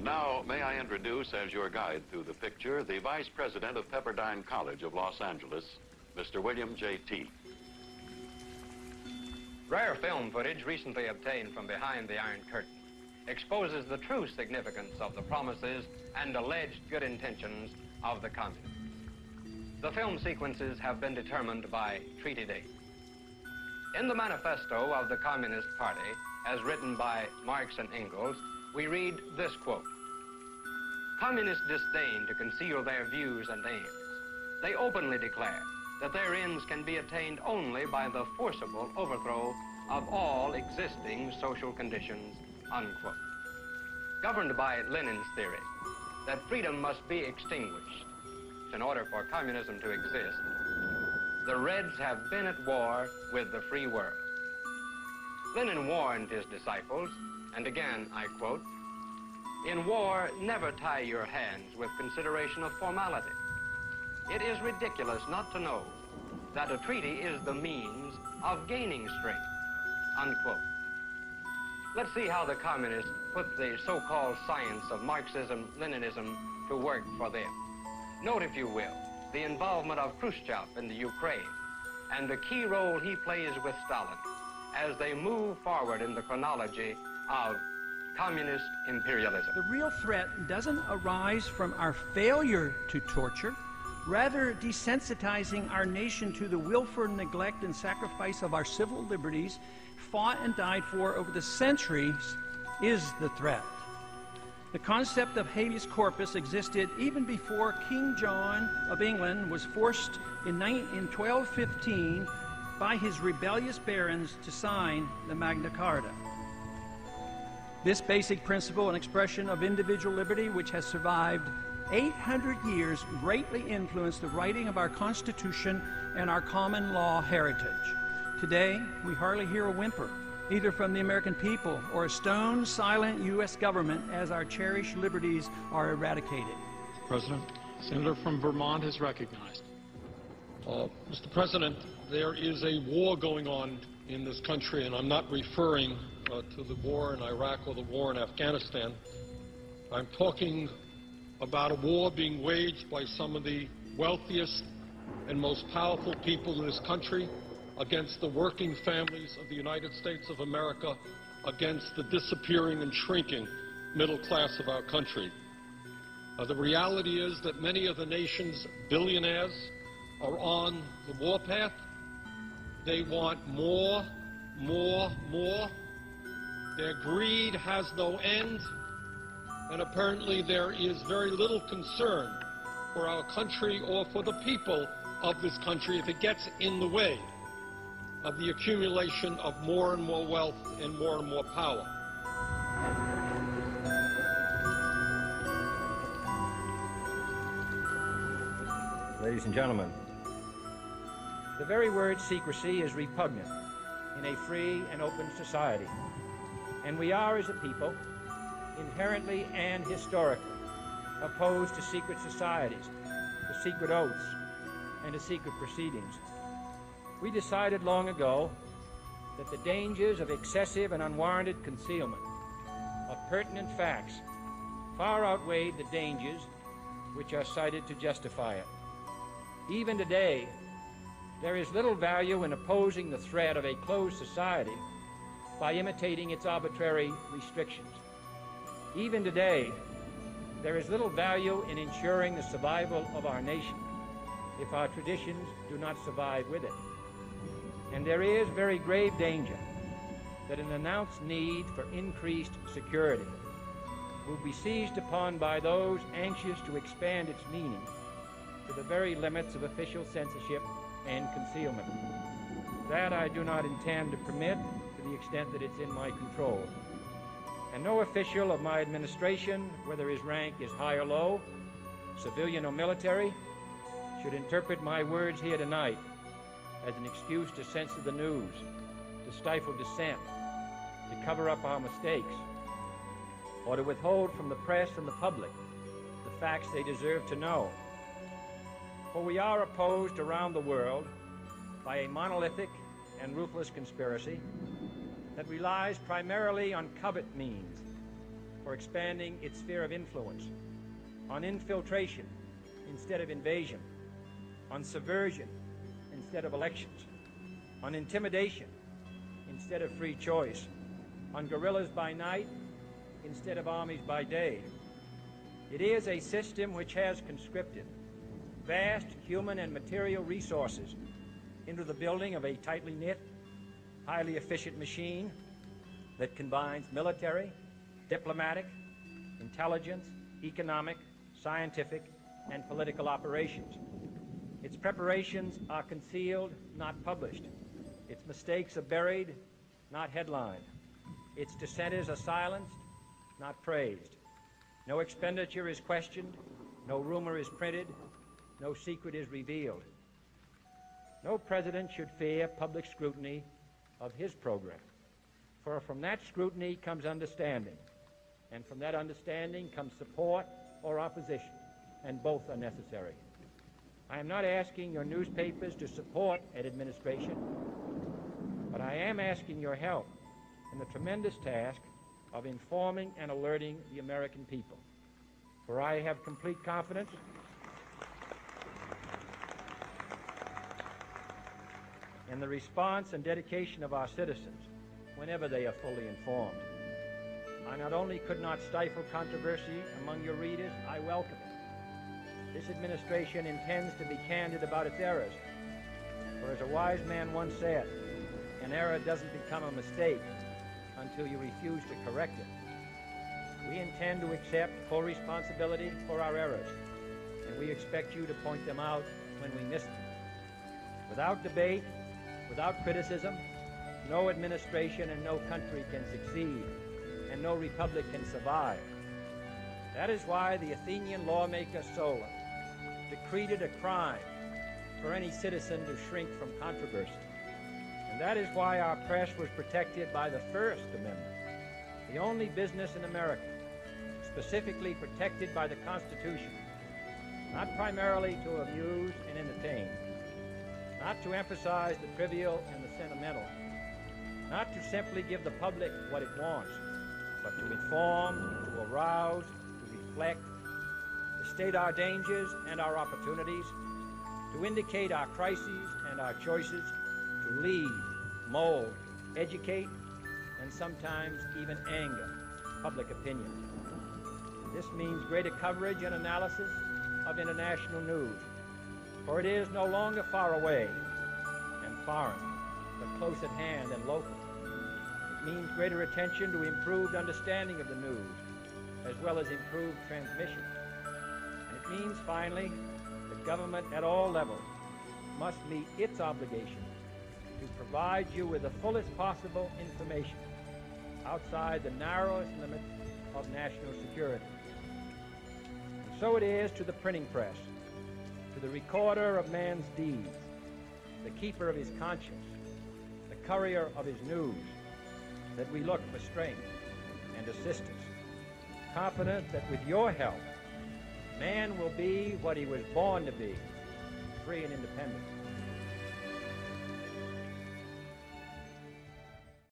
Now, may I introduce as your guide through the picture the Vice President of Pepperdine College of Los Angeles, Mr. William J. T. Rare film footage recently obtained from behind the Iron Curtain exposes the true significance of the promises and alleged good intentions of the communists. The film sequences have been determined by treaty date. In the manifesto of the Communist Party, as written by Marx and Engels, we read this quote: "Communists disdain to conceal their views and aims. They openly declare that their ends can be attained only by the forcible overthrow of all existing social conditions," unquote. Governed by Lenin's theory that freedom must be extinguished in order for communism to exist, the Reds have been at war with the free world. Lenin warned his disciples, and again I quote, "In war, never tie your hands with consideration of formality. It is ridiculous not to know that a treaty is the means of gaining strength," unquote. Let's see how the communists put the so-called science of Marxism-Leninism to work for them. Note, if you will, the involvement of Khrushchev in the Ukraine and the key role he plays with Stalin as they move forward in the chronology of communist imperialism. The real threat doesn't arise from our failure to torture. Rather, desensitizing our nation to the willful neglect and sacrifice of our civil liberties fought and died for over the centuries is the threat. The concept of habeas corpus existed even before King John of England was forced in 1215 by his rebellious barons to sign the Magna Carta. This basic principle and expression of individual liberty, which has survived 800 years, greatly influenced the writing of our Constitution and our common law heritage. Today, we hardly hear a whimper, either from the American people or a stone silent U.S. government, as our cherished liberties are eradicated. President, Senator from Vermont is recognized. Mr. President, there is a war going on in this country, and I'm not referring to the war in Iraq or the war in Afghanistan. I'm talking about a war being waged by some of the wealthiest and most powerful people in this country against the working families of the United States of America, against the disappearing and shrinking middle class of our country. The reality is that many of the nation's billionaires are on the warpath. They want more, more, more. Their greed has no end, and apparently there is very little concern for our country or for the people of this country if it gets in the way of the accumulation of more and more wealth and more power. Ladies and gentlemen, the very word secrecy is repugnant in a free and open society, and we are, as a people, inherently and historically opposed to secret societies, to secret oaths, and to secret proceedings. We decided long ago that the dangers of excessive and unwarranted concealment of pertinent facts far outweighed the dangers which are cited to justify it. Even today, there is little value in opposing the threat of a closed society by imitating its arbitrary restrictions. Even today, there is little value in ensuring the survival of our nation if our traditions do not survive with it. And there is very grave danger that an announced need for increased security will be seized upon by those anxious to expand its meaning to the very limits of official censorship and concealment. That I do not intend to permit to the extent that it's in my control. And no official of my administration, whether his rank is high or low, civilian or military, should interpret my words here tonight as an excuse to censor the news, to stifle dissent, to cover up our mistakes, or to withhold from the press and the public the facts they deserve to know. For we are opposed around the world by a monolithic and ruthless conspiracy that relies primarily on covert means for expanding its sphere of influence, on infiltration instead of invasion, on subversion instead of elections, on intimidation instead of free choice, on guerrillas by night instead of armies by day. It is a system which has conscripted vast human and material resources into the building of a tightly knit, highly efficient machine that combines military, diplomatic, intelligence, economic, scientific, and political operations. Its preparations are concealed, not published. Its mistakes are buried, not headlined. Its dissenters are silenced, not praised. No expenditure is questioned, no rumor is printed, no secret is revealed. No president should fear public scrutiny of his program, for from that scrutiny comes understanding, and from that understanding comes support or opposition, and both are necessary. I am not asking your newspapers to support an administration, but I am asking your help in the tremendous task of informing and alerting the American people. For I have complete confidence in the response and dedication of our citizens whenever they are fully informed. I not only could not stifle controversy among your readers, I welcome it. This administration intends to be candid about its errors. For as a wise man once said, an error doesn't become a mistake until you refuse to correct it. We intend to accept full responsibility for our errors, and we expect you to point them out when we miss them. Without debate, without criticism, no administration and no country can succeed, and no republic can survive. That is why the Athenian lawmaker Solon decreed it a crime for any citizen to shrink from controversy. And that is why our press was protected by the First Amendment, the only business in America specifically protected by the Constitution, not primarily to amuse and entertain, not to emphasize the trivial and the sentimental, not to simply give the public what it wants, but to inform, to arouse, to reflect, to state our dangers and our opportunities, to indicate our crises and our choices, to lead, mold, educate, and sometimes even anger public opinion. This means greater coverage and analysis of international news, for it is no longer far away and foreign, but close at hand and local. It means greater attention to improved understanding of the news, as well as improved transmission. And it means, finally, that government at all levels must meet its obligation to provide you with the fullest possible information outside the narrowest limits of national security. And so it is to the printing press, to the recorder of man's deeds, the keeper of his conscience, the courier of his news, that we look for strength and assistance, confident that with your help, man will be what he was born to be, free and independent.